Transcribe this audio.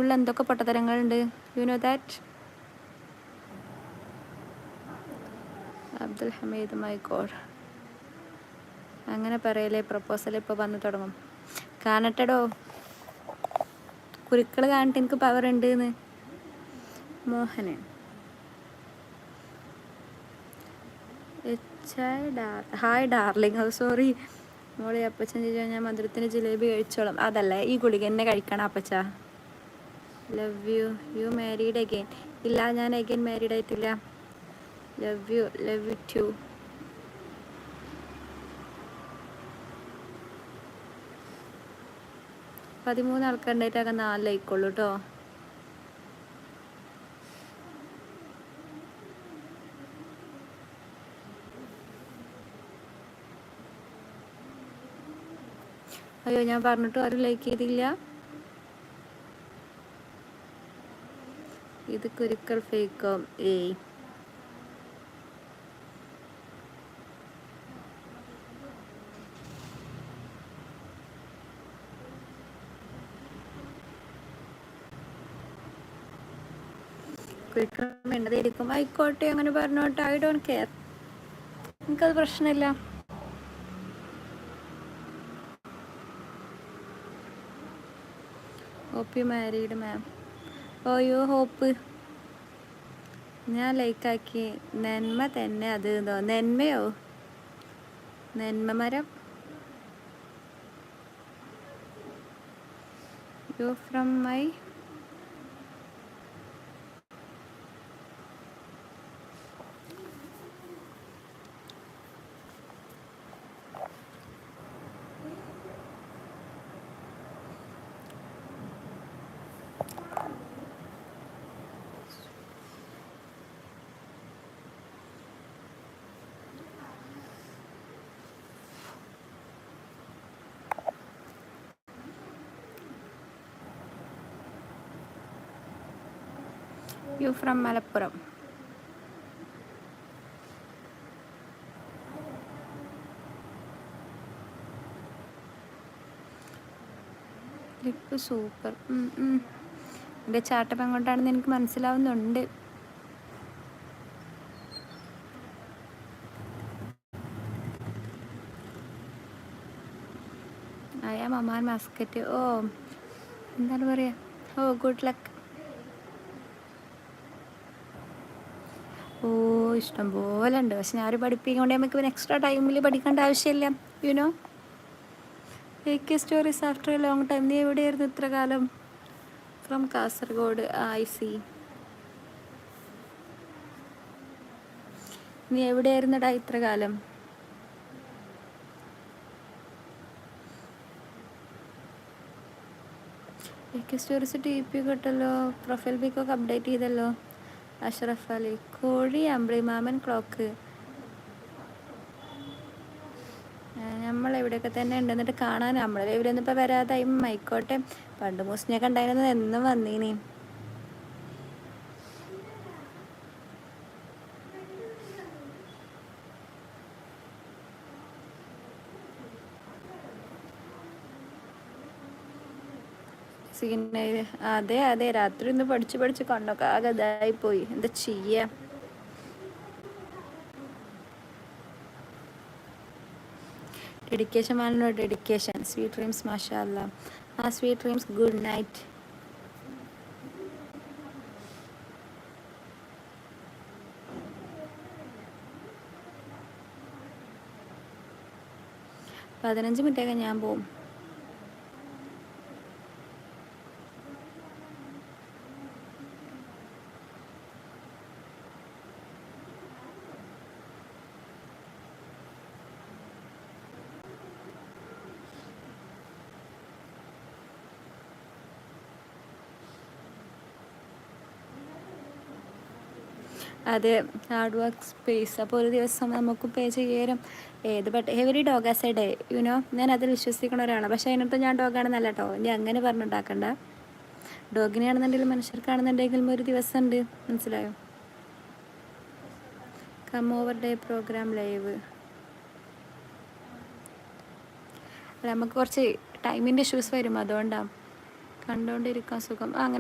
ഗൂഗിളിൽ എന്തൊക്കെ പൊട്ടത്തരങ്ങളുണ്ട്. You know that? Abdul Hameed my God, അങ്ങനെ പറയലേ. പ്രപ്പോസൽ ഇപ്പോൾ വന്ന് തുടങ്ങും. കാണട്ടെടോ, കുരുക്കൾ കാണട്ടെ എനിക്ക് പവർ ഉണ്ട് എന്ന്. Mohanan hi darling. അത് സോറി മോളെ. അപ്പച്ചൻ ചോദിച്ചാൽ ഞാൻ മധുരത്തിന് ജിലേബി കഴിച്ചോളാം. അതല്ലേ ഈ ഗുളിക എന്നെ കഴിക്കണം അപ്പച്ച. Love you. You married again? ഇല്ല, ഞാൻ അഗെയിൻ മാരീഡ് ആയിട്ടില്ല. Love you too. പതിമൂന്ന് ആൾക്കാരുണ്ടായിട്ടൊക്കെ 4 ആയിക്കോളൂ കേട്ടോ. അയ്യോ, ഞാൻ പറഞ്ഞിട്ട് ആരും ലൈക്ക് ചെയ്തില്ല. ഇത് കുരുക്കൾ ഫേക്കോ? ഏയ്, കുരുക്കൾ വേണ്ടതായിരിക്കും. ആയിക്കോട്ടെ, അങ്ങനെ പറഞ്ഞോട്ടെ. ഐ ഡോണ്ട് കെയർ, എനിക്കത് പ്രശ്നമില്ല. Hope you married ma'am. Oh you hope. ഞാൻ ലൈക്കാക്കി. നന്മ തന്നെ അത്. എന്തോ നന്മയോ? നന്മ മരം. You from my you from Malappuram. Lip super. എൻ്റെ ചാട്ടം എങ്ങോട്ടാണെന്ന് എനിക്ക് മനസ്സിലാവുന്നുണ്ട്. I am Aman mascot. ഓ എന്താണ് പറയുക? ഓ ഗുഡ് ലക്ക്. ഓ ഇഷ്ടം പോലെ ഉണ്ട്. പക്ഷെ ഞാൻ പഠിപ്പിക്കൊണ്ട് നമുക്ക് പിന്നെ എക്സ്ട്രാ ടൈമിൽ പഠിക്കേണ്ട ആവശ്യമില്ല. You know AK stories after a long time. നീ എവിടെയായിരുന്നു ഇത്ര കാലം? ഫ്രം കാസർഗോഡ്. I see. നീ എവിടെയായിരുന്നടാ ഇത്ര കാലം? AK സ്റ്റോറീസ് TP കിട്ടല്ലോ. പ്രൊഫൈൽ പിക്കൊക്കെ അപ്ഡേറ്റ് ചെയ്തല്ലോ. അഷ്റഫ് അലി. കോഴി അമ്പിളിമാമൻ ക്ലോക്ക്. നമ്മളെവിടെയൊക്കെ തന്നെ ഉണ്ട്. എന്നിട്ട് കാണാൻ നമ്മളെ ലൈവിലൊന്നും ഇപ്പോൾ വരാതായി. ആയിക്കോട്ടെ, പണ്ട് മുസ്ലിയൊക്കെ ഉണ്ടായിരുന്നത് എന്നും വന്നീനി. അതെ അതെ, രാത്രി ഒന്ന് പഠിച്ച് കണ്ണൊക്കെ ആകെ ഇതായിപ്പോയി. എന്താ ചെയ്യാ? ഡെഡിക്കേഷൻ മാനോ ഡെഡിക്കേഷൻ. Sweet dreams. മാഷാ അല്ലാ. Sweet dreams. Good night. പതിനഞ്ച് മിനിറ്റൊക്കെ ഞാൻ പോവും. അതെ, ഹാർഡ് വർക്ക് സ്പേസ്. അപ്പോൾ ഒരു ദിവസം നമുക്ക് പേ ചെയ്യാനും every dog as A day. You know ഞാൻ അതിൽ വിശ്വസിക്കുന്ന ഒരാളാണ്. പക്ഷേ അതിനകത്ത് ഞാൻ ഡോഗാണെന്നല്ല കേട്ടോ. ഇനി അങ്ങനെ പറഞ്ഞുണ്ടാക്കണ്ട. ഡോഗിനെയാണെന്നുണ്ടെങ്കിലും മനുഷ്യർക്കാണെന്നുണ്ടെങ്കിലും ഒരു ദിവസം ഉണ്ട്. മനസ്സിലായോ? Come over day program live. നമുക്ക് കുറച്ച് ടൈമിൻ്റെ ഇഷ്യൂസ് വരും, അതുകൊണ്ടാണ്. കണ്ടുകൊണ്ടിരിക്കാൻ സുഖം. അങ്ങനെ